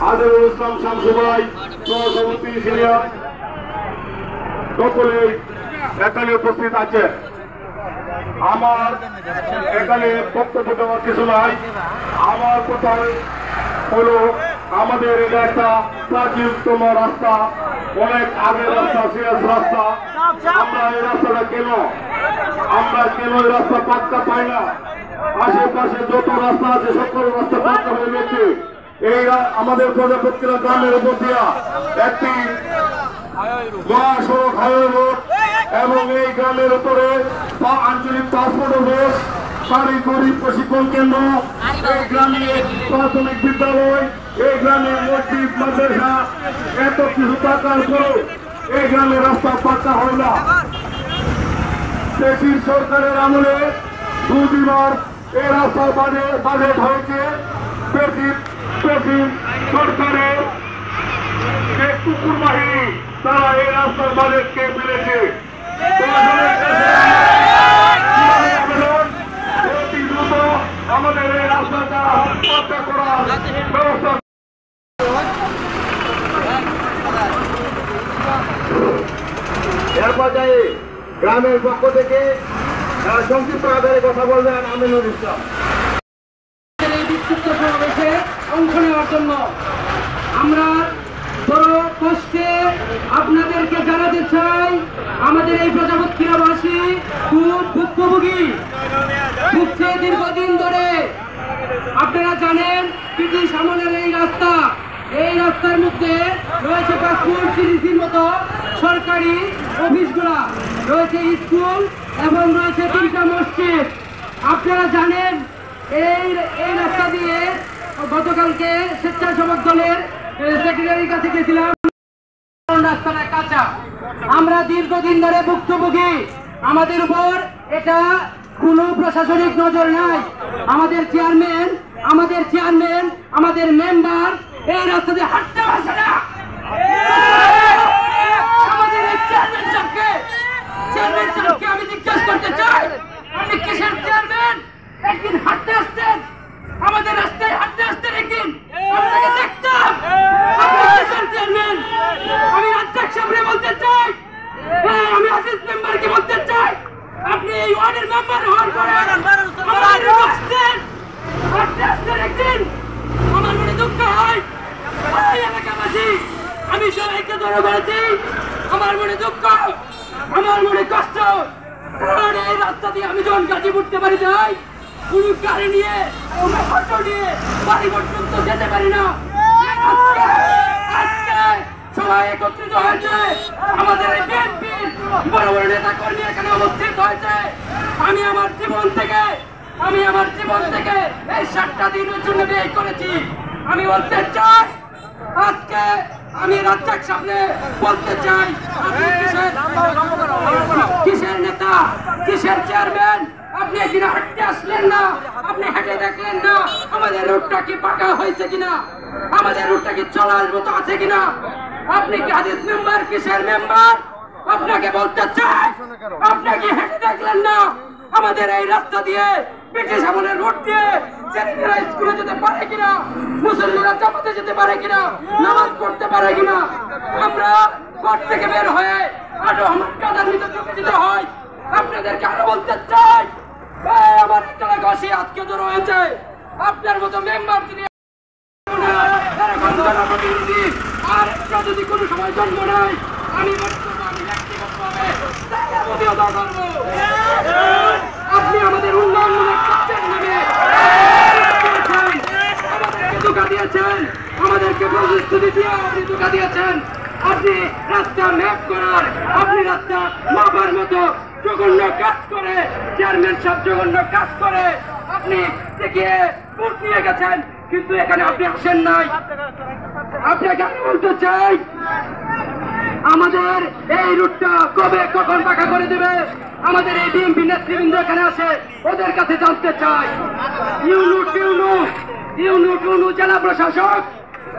আজহারুল ইসলাম শামসু ভাই সভাপতি সিনিয়র সকলে এখানে উপস্থিত আছে। আমার এখানে বক্তব্য দেওয়ার কিছু নাই। আমার কোথায় হলো আমাদের এটা একটা প্রাচীনতম রাস্তা, অনেক আগের রাস্তা, শেষ রাস্তা। আমরা এই রাস্তাটা কেন এই রাস্তা পাক্কা পাই না? আশেপাশে যত রাস্তা আছে সকল রাস্তা পাক্কা হয়ে গেছে। এই আমাদের প্রজাপতিরা গ্রামের উপর দিয়া একটি মহাসড়ক হাইওয়ে রোড এবং এই গ্রামের উপরে আঞ্চলিক পাসপোর্ট অফিস, কারিগরি প্রশিক্ষণ কেন্দ্র, এই গ্রামে প্রাথমিক বিদ্যালয়, এই গ্রামে মসজিদ মাদ্রাসা, এত কিছু থাকার পরেও এই গ্রামের রাস্তা পাক্কা হয় না। দেশি সরকারের আমলে দুবার এই রাস্তার বাজেট হয়েছে। সরকারের যে কুকুর বাহিনী তারা এই রাস্তার বাজেটকে ফেলেছে। অতি দ্রুত আমাদের এই রাস্তাটা পাক্কা করার ব্যবস্থা। এর পর্যায়ে গ্রামের পক্ষ থেকে সংক্ষিপ্ত আকারে কথা বলবেন আমিনুল ইসলাম। এই বিক্ষিপ্ত সমাবেশে অংশ নেওয়ার জন্য আমরা বড় কষ্টে আপনাদেরকে জানাতে চাই, আমাদের এই প্রজাপতিরাবাসী খুব ভুক্তভোগী, ভুগছে দীর্ঘদিন ধরে। আপনারা জানেন ব্রিটিশ আমলের এই রাস্তার মধ্যে রয়েছে পাসপোর্ট সিরিজের মতো সরকারি অফিসগুলা, রয়েছে স্কুল এবং রয়েছে 3টা মসজিদ। আপনারা জানেন এই রাস্তা দিয়ে গতকালকে স্বেচ্ছাসেবক দলের সেক্রেটারির কাছে গেছিলাম। রাস্তাটা কাঁচা, আমরা দীর্ঘদিন ধরে ভুক্তভোগী। আমাদের উপর এটা কোনো প্রশাসনিক নজর নাই। আমাদের চেয়ারম্যান, আমাদের মেম্বার এই রাস্তা দিয়ে হাঁটতে পারছে না। আমাদের এই চেয়ারম্যান সাহেবকে আমি জিজ্ঞাসা করতে চাই, আপনি কিসের চেয়ারম্যান? একদিন হাঁটতে আসতেন, আমাদের রাস্তায় হাঁটতে আসতেন, একদিন আপনাকে দেখতাম। আপনি কিসের চেয়ারম্যান? আমি রাজ্জাক সাহেবকে বলতে চাই, আমি আজিজ মেম্বারকে বলতে চাই, আপনি এই ওয়ার্ডের মেম্বার হওয়ার পরে আমাদের হাঁটতে আসতেন একদিন। আমার মনে দুঃখ হয় এলাকাবাসী, আমি সবাইকে ধরে বলেছি, আমার মনে দুঃখ, আমার মনে কষ্ট। কারণ এই রাস্তা দিয়ে আমি যখন গাজীপুরতে পারি যাই, কোনো গাড়ি নিয়ে অটো নিয়ে বাড়ি পর্যন্ত যেতে পারি না। আজকে সবাই একত্রিত হয়েছে, আমাদের এই বিএনপির বড় বড় নেতা কর্মী এখানে উপস্থিত হয়েছে। আমি আমার জীবন থেকে এই 7টা দিনের জন্য ব্যয় করেছি। আমি বলতে চাই, আজকে আমি রাজ্জাক সামনে বলতে চাই, আপনি কিসের নেতা, কিসের চেয়ারম্যান? আপনি এখানে হাঁটতে আসলেন না, আপনি হেঁটে দেখলেন না আমাদের রোডটা কি পাকা হয়েছে কিনা, আমাদের রোডটা কি চলার মতো আছে কিনা? আপনি কি আজিজ মেম্বার, কিসের মেম্বার? আপনাকে বলতে চাই, আপনি কি হেঁটে দেখলেন না আমাদের এই রাস্তা দিয়ে, ব্রিটিশ আমলের রোড দিয়ে ছেলেমেয়েরা স্কুলে যেতে পারে কিনা, মুসল্লিরা জামাতে যেতে পারে কিনা, নামাজ পড়তে পারে কিনা? আমরা ঘর থেকে বের হয়ে আরো আমার কাদার ভিতরে ঢুকে যেতে হয়। আপনাদেরকে আরো বলতে চাই, আমার এলাকাবাসী আজকে তো রয়েছে আপনার মতো মেম্বার, তিনি আর একটা যদি কোনো সময় জন্ম নেয়, আমি আপনি আমাদের উন্নয়নের কাজের নামে আমাদেরকে ধোঁকা দিয়েছেন, আমাদেরকে প্রতিশ্রুতি দিয়ে আপনি ধোঁকা দিয়েছেন। আপনি রাস্তা ম্যাপ করার, আপনি রাস্তা মাপার মতো জঘন্য কাজ করে, চেয়ারম্যান সব জঘন্য কাজ করে আপনি দেখিয়ে ভোট নিয়ে গেছেন, কিন্তু এখানে আপনি আসেন নাই। আপনাকে আমি বলতে চাই, আমাদের এই রুটটা কবে কখন পাকা করে দেবে? আমাদের এই বিএনপি নেতৃবৃন্দ এখানে আছে, ওদের কাছে জানতে চাই। ইউনিট জেলা প্রশাসক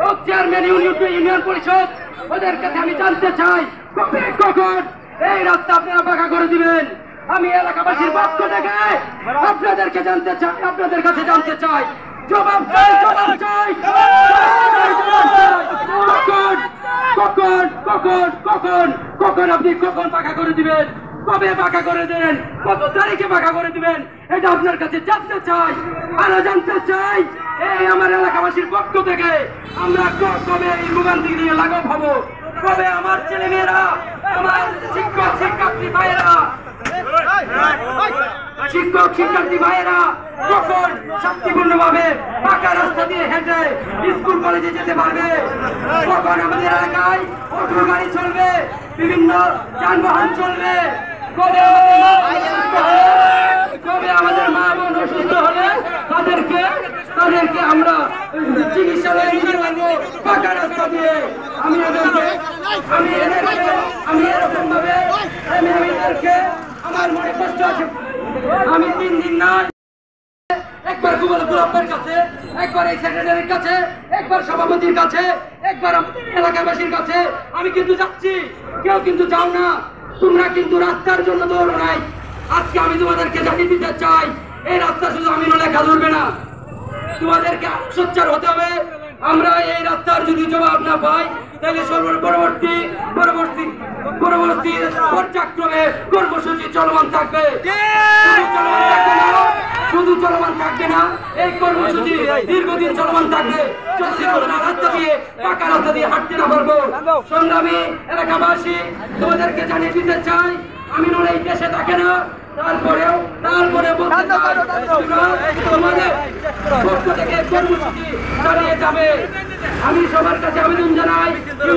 ও চেয়ারম্যান ইউনিয়ন পরিষদ, ওদের কাছে আমি জানতে চাই কবে কখন এই রাস্তা আপনারা পাকা করে দিবেন। আমি এলাকাবাসীর পক্ষ থেকে আপনাদের কাছে জানতে চাই, জবাব চাই। চাই? কখন আপনি কখন পাকা করে দিবেন? কবে পাকা করে দেন? কত তারিখে পাকা করে দিবেন? এটা আপনার কাছে জানতে চাই। আরো জানতে চাই এই আমার এলাকাবাসীর পক্ষ থেকে আমরা কবে এই ভোগান্তি নিয়ে লাঘব হব? কবে আমার ছেলে মেয়েরা, আমার শিক্ষক শিক্ষার্থী ভাইয়েরা, শিক্ষক শিক্ষার্থী ভাইয়েরা কখন শান্তিপূর্ণ ভাবে পাকা রাস্তা দিয়ে হেঁটে স্কুল কলেজে যেতে পারবে? কখন আমাদের এলাকায় অটো গাড়ি চলবে, বিভিন্ন যানবাহন চলবে? কবে আমাদের মা বোন অসুস্থ হলে তাদেরকে আমরা চিকিৎসালয়ে নিতে পারবো পাকা রাস্তা দিয়ে? আমি এরকম ভাবে আমার মনে কষ্ট আছে। আমি 3 দিন না একবার গোলাপের কাছে, একবার এই সেক্রেটারির কাছে, একবার সভাপতির কাছে, একবার এলাকাবাসীর কাছে আমি কিন্তু যাচ্ছি। কেউ কিন্তু যাও না, তোমরা কিন্তু রাস্তার জন্য দৌড় নাই। আজকে আমি তোমাদেরকে জানিয়ে দিতে চাই, এই রাস্তা শুধু আমি লেখা ধরবে না, তোমাদেরকে সোচ্চার হতে হবে। আমরা এই রাস্তার যদি জবাব না পাই তাহলে পরবর্তী পর্যায়ক্রমে কর্মসূচি চলমান থাকবে। শুধু চলমান থাকবে না, এই কর্মসূচি দীর্ঘদিন চলমান থাকবে। রাস্তা দিয়ে পাকা রাস্তা দিয়ে হাঁটতে না পারবো। সংগ্রামী এলাকাবাসী, তোমাদেরকে জানিয়ে দিতে চাই, আমি এই দেশে থাকে না, তারপরে বলতে চাই তোমাদের পক্ষ থেকে কর্মসূচি চালিয়ে যাবে। আমি সবার কাছে আবেদন জানাই, এবং